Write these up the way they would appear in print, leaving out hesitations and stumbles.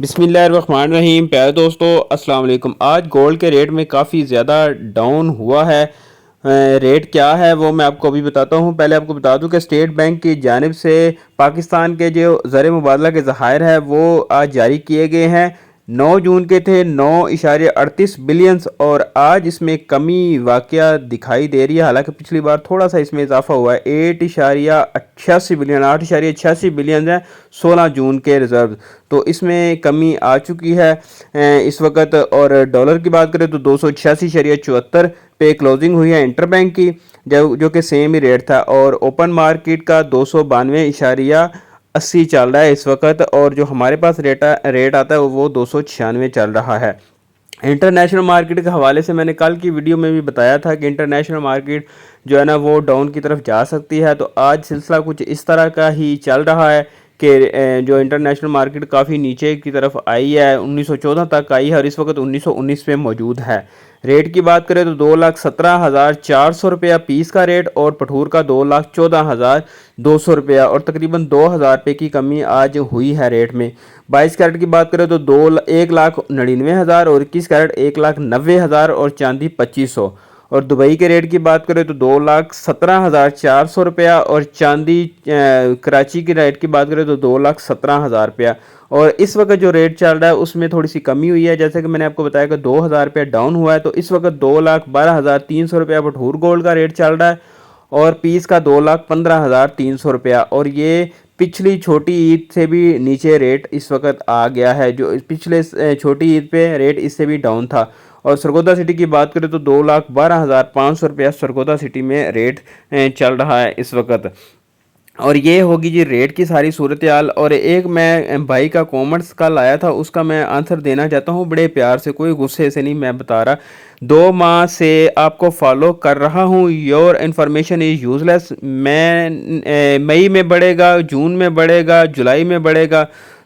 بسم اللہ الرحمن الرحیم۔ پیارے دوستو السلام علیکم۔ آج گولڈ کے ریٹ میں کافی زیادہ ڈاؤن ہوا ہے۔ ریٹ کیا ہے وہ میں آپ کو ابھی بتاتا ہوں۔ پہلے آپ کو بتا دوں کہ اسٹیٹ بینک کی جانب سے پاکستان کے جو زر مبادلہ کے ذخائر ہے وہ آج جاری کیے گئے ہیں۔ 9 جون کے تھے 9.38 بلینز اور آج اس میں کمی واقعہ دکھائی دے رہی ہے، حالانکہ پچھلی بار تھوڑا سا اس میں اضافہ ہوا ہے۔ 8.86 بلین 8.86 بلینز ہیں 16 جون کے ریزرو، تو اس میں کمی آ چکی ہے اس وقت۔ اور ڈالر کی بات کریں تو 286.74 پہ کلوزنگ ہوئی ہے انٹر بینک کی، جو کہ سیم ہی ریٹ تھا، اور اوپن مارکیٹ کا 292.80 چل رہا ہے اس وقت، اور جو ہمارے پاس ریٹ آتا ہے وہ 296 چل رہا ہے۔ انٹرنیشنل مارکیٹ کے حوالے سے میں نے کل کی ویڈیو میں بھی بتایا تھا کہ انٹرنیشنل مارکیٹ جو ہے نا وہ ڈاؤن کی طرف جا سکتی ہے، تو آج سلسلہ کچھ اس طرح کا ہی چل رہا ہے کہ جو انٹرنیشنل مارکیٹ کافی نیچے کی طرف آئی ہے، 1914 تک آئی ہے اور اس وقت 1919 پہ موجود ہے۔ ریٹ کی بات کریں تو 2,17,400 روپیہ پیس کا ریٹ، اور پٹھور کا 2,14,200 روپیہ، اور تقریباً 2,000 روپے کی کمی آج ہوئی ہے ریٹ میں۔ 22 کیرٹ کی بات کریں تو 1,99,000 اور 21 کیرٹ 1,90,000 اور چاندی 2,500۔ اور دبئی کے ریٹ کی بات کریں تو 2,17,400 روپیہ، اور چاندی کراچی کی ریٹ کی بات کریں تو 2,17,000 روپیہ۔ اور اس وقت جو ریٹ چل رہا ہے اس میں تھوڑی سی کمی ہوئی ہے، جیسے کہ میں نے آپ کو بتایا کہ 2,000 روپیہ ڈاؤن ہوا ہے، تو اس وقت 2,12,300 روپیہ بٹھور گولڈ کا ریٹ چل رہا ہے، اور پیس کا 2,15,300 روپیہ، اور یہ پچھلی چھوٹی عید سے بھی نیچے ریٹ اس وقت آ گیا ہے، جو پچھلے چھوٹی عید پہ ریٹ اس سے بھی ڈاؤن تھا۔ اور سرگودا سٹی کی بات کریں تو 2,12,500 روپیہ سرگودا سٹی میں ریٹ چل رہا ہے اس وقت۔ اور یہ ہوگی جی ریٹ کی ساری صورتحال۔ اور ایک میں بھائی کا کومنٹس کل آیا تھا، اس کا میں آنسر دینا چاہتا ہوں بڑے پیار سے، کوئی غصے سے نہیں، میں بتا رہا 2 ماہ سے آپ کو فالو کر رہا ہوں، یور انفارمیشن از یوز لیس، میں مئی میں بڑھے گا، جون میں بڑھے گا، جولائی میں بڑھے گا۔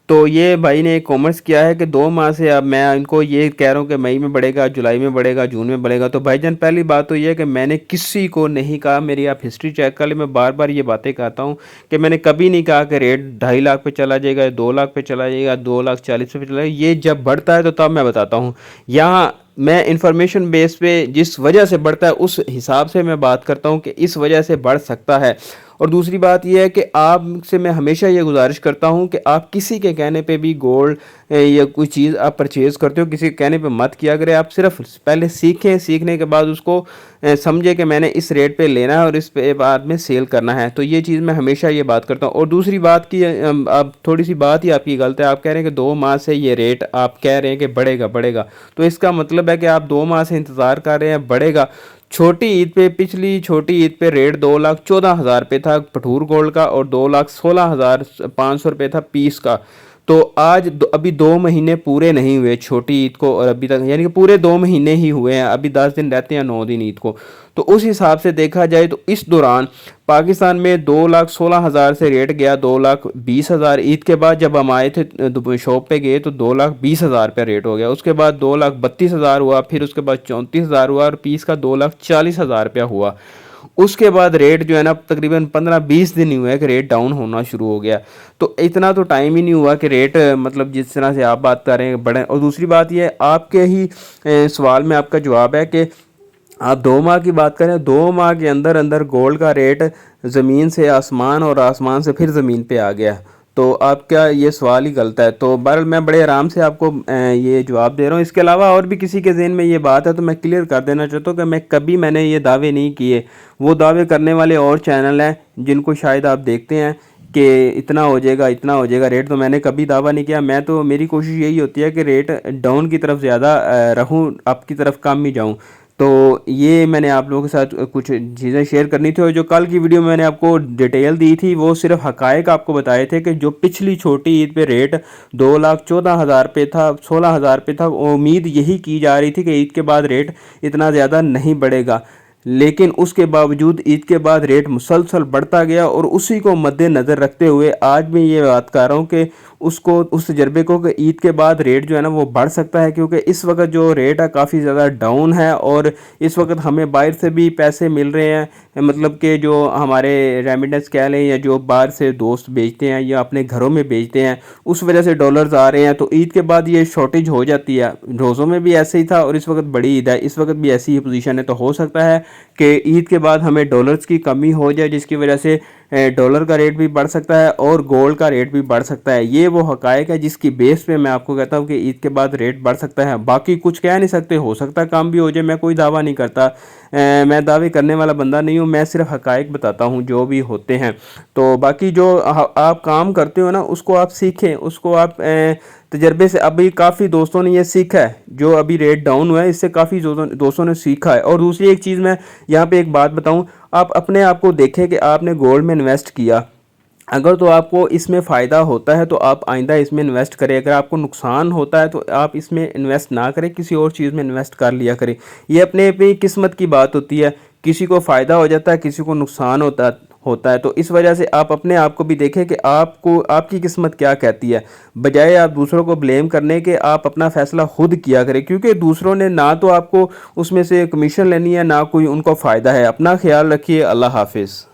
تو یہ بھائی نے ایک کامنٹس کیا ہے کہ 2 ماہ سے اب میں ان کو یہ کہہ رہا ہوں کہ مئی میں بڑھے گا، جولائی میں بڑھے گا، جون میں بڑھے گا۔ تو بھائی جان پہلی بات تو یہ ہے کہ میں نے کسی کو نہیں کہا، میری آپ ہسٹری چیک کر لیں، میں بار بار یہ باتیں کہتا ہوں کہ میں نے کبھی نہیں کہا کہ ریٹ 2.5 لاکھ پہ چلا جائے گا، 2 لاکھ پہ چلا جائے گا، 2,40,000 پہ چلا جائے گا۔ یہ جب بڑھتا ہے تو تب میں بتاتا ہوں، یہاں میں انفارمیشن بیس پہ جس وجہ سے بڑھتا ہے اس حساب سے میں بات کرتا ہوں کہ اس وجہ سے بڑھ سکتا ہے۔ اور دوسری بات یہ ہے کہ آپ سے میں ہمیشہ یہ گزارش کرتا ہوں کہ آپ کسی کے کہنے پہ بھی گولڈ یا کوئی چیز آپ پرچیز کرتے ہو کسی کے کہنے پہ مت کیا کرے، آپ صرف پہلے سیکھیں، سیکھنے کے بعد اس کو سمجھے کہ میں نے اس ریٹ پہ لینا ہے اور اس پہ بعد میں سیل کرنا ہے۔ تو یہ چیز میں ہمیشہ یہ بات کرتا ہوں۔ اور دوسری بات کی اب تھوڑی سی بات ہی آپ کی غلط ہے، آپ کہہ رہے ہیں کہ 2 ماہ سے یہ ریٹ آپ کہہ رہے ہیں کہ بڑھے گا، تو اس کا مطلب ہے کہ آپ 2 ماہ سے انتظار کر رہے ہیں بڑھے گا۔ چھوٹی عید پہ پچھلی چھوٹی عید پہ ریٹ 2,14,000 روپے تھا پٹھور گولڈ کا، اور 2,16,500 روپے تھا پیس کا۔ تو آج ابھی 2 مہینے پورے نہیں ہوئے چھوٹی عید کو، اور ابھی تک یعنی کہ پورے 2 مہینے ہی ہوئے ہیں، ابھی 10 دن رہتے ہیں 9 دن عید کو۔ تو اس حساب سے دیکھا جائے تو اس دوران پاکستان میں 2,16,000 سے ریٹ گیا 2,20,000۔ عید کے بعد جب ہم آئے تھے شاپ پہ گئے تو 2,20,000 پہ ریٹ ہو گیا، اس کے بعد 2,32,000 ہوا، پھر اس کے بعد 34,000 ہوا، اور پیس کا 2,40,000 روپیہ ہوا۔ اس کے بعد ریٹ جو ہے نا تقریباً 15-20 دن ہی ہوئے ہیں کہ ریٹ ڈاؤن ہونا شروع ہو گیا۔ تو اتنا تو ٹائم ہی نہیں ہوا کہ ریٹ مطلب جس طرح سے آپ بات کر رہے ہیں بڑھیں۔ اور دوسری بات یہ آپ کے ہی سوال میں آپ کا جواب ہے کہ آپ 2 ماہ کی بات کریں، 2 ماہ کے اندر گولڈ کا ریٹ زمین سے آسمان اور آسمان سے پھر زمین پہ آ گیا، تو آپ کا یہ سوال ہی غلط ہے۔ تو بہرحال میں بڑے آرام سے آپ کو یہ جواب دے رہا ہوں۔ اس کے علاوہ اور بھی کسی کے ذہن میں یہ بات ہے تو میں کلیئر کر دینا چاہتا ہوں کہ میں نے یہ دعوے نہیں کیے، وہ دعوے کرنے والے اور چینل ہیں جن کو شاید آپ دیکھتے ہیں کہ اتنا ہو جائے گا ریٹ، تو میں نے کبھی دعویٰ نہیں کیا۔ میں تو میری کوشش یہی ہوتی ہے کہ ریٹ ڈاؤن کی طرف زیادہ رہوں، آپ کی طرف کم ہی جاؤں۔ تو یہ میں نے آپ لوگوں کے ساتھ کچھ چیزیں شیئر کرنی تھی، اور جو کل کی ویڈیو میں نے آپ کو ڈیٹیل دی تھی وہ صرف حقائق آپ کو بتائے تھے کہ جو پچھلی چھوٹی عید پہ ریٹ 2,14,000 پہ تھا، 16,000 پہ تھا، امید یہی کی جا رہی تھی کہ عید کے بعد ریٹ اتنا زیادہ نہیں بڑھے گا، لیکن اس کے باوجود عید کے بعد ریٹ مسلسل بڑھتا گیا۔ اور اسی کو مد نظر رکھتے ہوئے آج میں یہ بات کر رہا ہوں کہ اس تجربے کو کہ عید کے بعد ریٹ جو ہے نا وہ بڑھ سکتا ہے، کیونکہ اس وقت جو ریٹ ہے کافی زیادہ ڈاؤن ہے، اور اس وقت ہمیں باہر سے بھی پیسے مل رہے ہیں، مطلب کہ جو ہمارے ریمیڈنس کہہ لیں یا جو باہر سے دوست بیچتے ہیں یا اپنے گھروں میں بیچتے ہیں، اس وجہ سے ڈالرز آ رہے ہیں، تو عید کے بعد یہ شارٹیج ہو جاتی ہے۔ روزوں میں بھی ایسے ہی تھا اور اس وقت بڑی عید ہے، اس وقت بھی ایسی ہی پوزیشن ہے، تو ہو سکتا ہے کہ عید کے بعد ہمیں ڈالرز کی کمی ہو جائے، جس کی وجہ سے ڈالر کا ریٹ بھی بڑھ سکتا ہے اور گولڈ کا ریٹ بھی بڑھ سکتا ہے۔ یہ وہ حقائق ہے جس کی بیس پہ میں آپ کو کہتا ہوں کہ عید کے بعد ریٹ بڑھ سکتا ہے۔ باقی کچھ کہہ نہیں سکتے، ہو سکتا ہے کام بھی ہو جائے، میں کوئی دعویٰ نہیں کرتا، میں دعوے کرنے والا بندہ نہیں ہوں، میں صرف حقائق بتاتا ہوں جو بھی ہوتے ہیں۔ تو باقی جو آپ کام کرتے ہو نا اس کو آپ سیکھیں، اس کو آپ تجربے سے، ابھی کافی دوستوں نے یہ سیکھا ہے، جو ابھی ریٹ ڈاؤن ہوا ہے اس سے کافی دوستوں نے سیکھا ہے۔ اور دوسری ایک چیز میں یہاں پہ ایک بات بتاؤں، آپ اپنے آپ کو دیکھیں کہ آپ نے گولڈ میں انویسٹ کیا، اگر تو آپ کو اس میں فائدہ ہوتا ہے تو آپ آئندہ اس میں انویسٹ کریں، اگر آپ کو نقصان ہوتا ہے تو آپ اس میں انویسٹ نہ کریں، کسی اور چیز میں انویسٹ کر لیا کریں۔ یہ اپنے اپنی قسمت کی بات ہوتی ہے، کسی کو فائدہ ہو جاتا ہے، کسی کو نقصان ہوتا ہے، تو اس وجہ سے آپ اپنے آپ کو بھی دیکھیں کہ آپ کی قسمت کیا کہتی ہے، بجائے آپ دوسروں کو بلیم کرنے کے آپ اپنا فیصلہ خود کیا کریں، کیونکہ دوسروں نے نہ تو آپ کو اس میں سے کمیشن لینی ہے، نہ کوئی ان کو فائدہ ہے۔ اپنا خیال رکھیے، اللہ حافظ۔